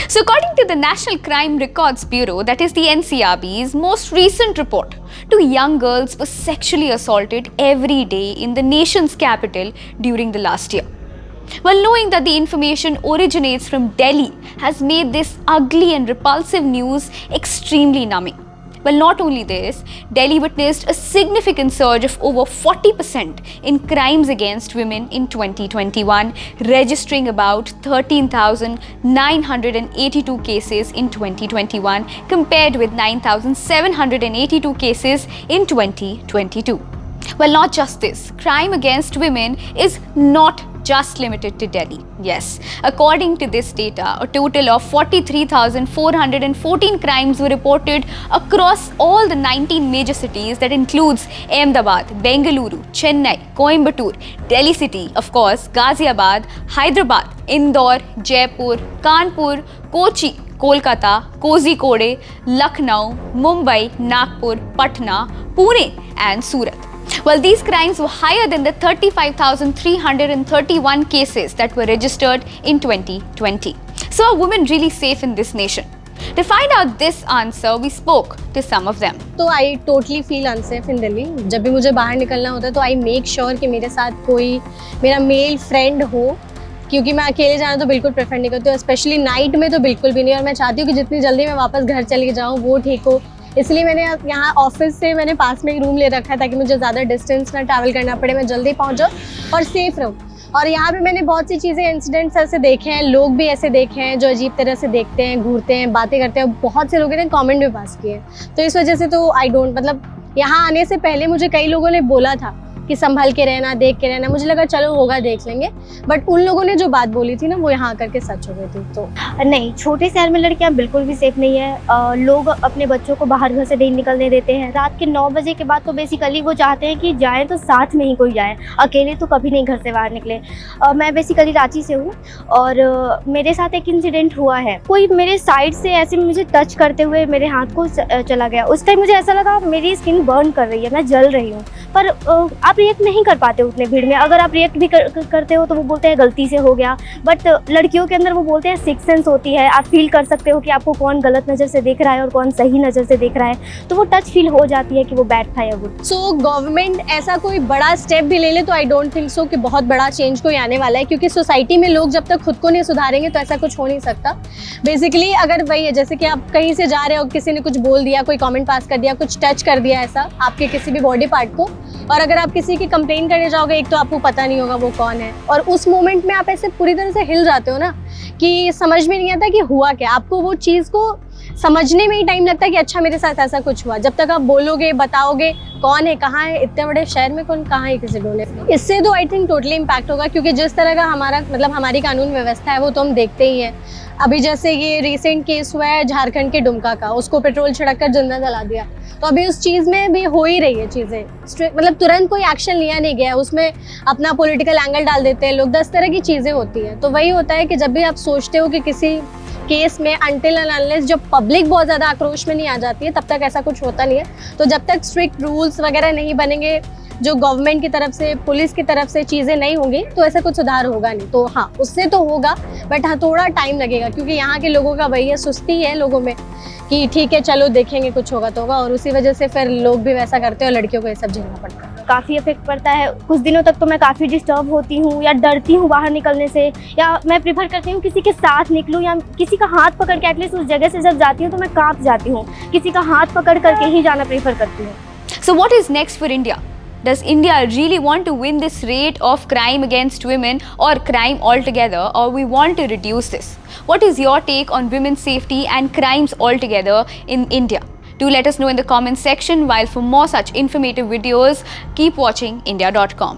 So according to the National Crime Records Bureau, that is the NCRB's most recent report, 2 young girls were sexually assaulted every day in the nation's capital during the last year. Well, knowing that the information originates from Delhi has made this ugly and repulsive news extremely numbing. Well, not only this, Delhi witnessed a significant surge of over 40% in crimes against women in 2021, registering about 13,982 cases in 2021 compared with 9,782 cases in 2022. Well, not just this, crime against women is not just limited to Delhi. Yes, according to this data, a total of 43,414 crimes were reported across all the 19 major cities, that includes Ahmedabad, Bengaluru, Chennai, Coimbatore, Delhi City, of course, Ghaziabad, Hyderabad, Indore, Jaipur, Kanpur, Kochi, Kolkata, Kozhikode, Lucknow, Mumbai, Nagpur, Patna, Pune and Surat. Well, these crimes were higher than the 35,331 cases that were registered in 2020. So are women really safe in this nation? To find out this answer, we spoke to some of them. तो I totally feel unsafe in Delhi. जब भी मुझे बाहर निकलना होता है तो I make sure कि मेरे साथ कोई मेरा मेल फ्रेंड हो, क्योंकि मैं अकेले जाना तो बिल्कुल प्रेफर नहीं करती हूँ, स्पेशली नाइट में तो बिल्कुल भी नहीं। और मैं चाहती हूँ कि जितनी जल्दी मैं वापस घर चली जाऊँ वो ठीक हो, इसलिए मैंने यहाँ ऑफिस से मैंने पास में एक रूम ले रखा है ताकि मुझे ज़्यादा डिस्टेंस ना ट्रैवल करना पड़े, मैं जल्दी पहुँच जाऊँ और सेफ रहूँ। और यहाँ पे मैंने बहुत सी चीज़ें, इंसिडेंट्स ऐसे देखे हैं, लोग भी ऐसे देखे हैं जो अजीब तरह से देखते हैं, घूरते हैं, बातें करते हैं। बहुत से लोगों ने कमेंट भी पास किए, तो इस वजह से तो आई डोंट, मतलब यहाँ आने से पहले मुझे कई लोगों ने बोला था कि संभल के रहना, देख के रहना। मुझे लगा चलो होगा, देख लेंगे, बट उन लोगों ने जो बात बोली थी ना वो यहाँ आकर के सच हो गई थी। तो नहीं, छोटे शहर में लड़कियाँ बिल्कुल भी सेफ नहीं है। लोग अपने बच्चों को बाहर घर से नहीं निकलने देते हैं। रात के 9 बजे के बाद तो बेसिकली वो चाहते हैं कि जाएँ तो साथ में ही कोई जाए, अकेले तो कभी नहीं घर से बाहर निकले। मैं बेसिकली रांची से हूँ और मेरे साथ एक इंसिडेंट हुआ है। कोई मेरे साइड से ऐसे मुझे टच करते हुए मेरे हाथ को चला गया। उस टाइम मुझे ऐसा लगा मेरी स्किन बर्न कर रही है, मैं जल रही हूँ, पर आप रिएक्ट नहीं कर पाते उतने भीड़ में। अगर आप रिएक्ट भी करते हो तो वो बोलते हैं गलती से हो गया, बट लड़कियों के अंदर वो बोलते हैं सिक्स सेंस होती है, आप फील कर सकते हो कि आपको कौन गलत नज़र से देख रहा है और कौन सही नज़र से देख रहा है, तो वो टच फील हो जाती है कि वो बैड था या गुड। सो गवर्नमेंट ऐसा कोई बड़ा स्टेप भी ले ले तो आई डोंट थिंक सो कि बहुत बड़ा चेंज कोई आने वाला है, क्योंकि सोसाइटी में लोग जब तक खुद को नहीं सुधारेंगे तो ऐसा कुछ हो नहीं सकता। बेसिकली अगर वही है, जैसे कि आप कहीं से जा रहे हो, किसी ने कुछ बोल दिया, कोई कमेंट पास कर दिया, कुछ टच कर दिया ऐसा आपके किसी भी बॉडी पार्ट को, और अगर आप किसी की कंप्लेन करने जाओगे, एक तो आपको पता नहीं होगा वो कौन है, और उस मोमेंट में आप ऐसे पूरी तरह से हिल जाते हो ना कि समझ में नहीं आता कि हुआ क्या। आपको वो चीज़ को समझने में ही टाइम लगता है कि अच्छा मेरे साथ ऐसा कुछ हुआ। जब तक आप बोलोगे, बताओगे कौन है, कहाँ है, इतने बड़े शहर में कौन कहाँ है किसी ढूंढे, इससे तो आई थिंक टोटली इम्पैक्ट होगा, क्योंकि जिस तरह का हमारा मतलब हमारी कानून व्यवस्था है वो तो हम देखते ही हैं। अभी जैसे ये रिसेंट केस हुआ है झारखंड के दुमका का, उसको पेट्रोल छिड़क कर जिंदा जला दिया, तो अभी उस चीज़ में भी हो ही रही है चीज़ें, मतलब तुरंत कोई एक्शन लिया नहीं गया, उसमें अपना पॉलिटिकल एंगल डाल देते हैं लोग, 10 तरह की चीज़ें होती हैं। तो वही होता है कि जब भी आप सोचते हो कि किसी केस में अनटिल एंड अनलेस जब पब्लिक बहुत ज़्यादा आक्रोश में नहीं आ जाती है तब तक ऐसा कुछ होता नहीं है। तो जब तक स्ट्रिक्ट रूल्स वगैरह नहीं बनेंगे, जो गवर्नमेंट की तरफ से, पुलिस की तरफ से चीज़ें नहीं होंगी, तो ऐसा कुछ सुधार होगा नहीं। तो हाँ, उससे तो होगा, बट हाँ थोड़ा टाइम लगेगा, क्योंकि यहाँ के लोगों का वही है, सुस्ती है लोगों में कि ठीक है चलो देखेंगे, कुछ होगा तो होगा, और उसी वजह से फिर लोग भी वैसा करते हैं और लड़कियों को ये सब झेलना पड़ता है। काफ़ी इफेक्ट पड़ता है। कुछ दिनों तक तो मैं काफ़ी डिस्टर्ब होती हूँ या डरती हूँ बाहर निकलने से, या मैं प्रीफर करती हूँ किसी के साथ निकलूँ या किसी का हाथ पकड़ के, एटलीस्ट उस जगह से जब जाती हूँ तो मैं कांप जाती हूँ, किसी का हाथ पकड़ करके ही जाना प्रीफर करती हूँ। So what is next for India? Does India really want to win this rate of crime against women or crime altogether, or we want to reduce this? What is your take on women's safety and crimes altogether in India? Do let us know in the comment section, while for more such informative videos, keep watching India.com.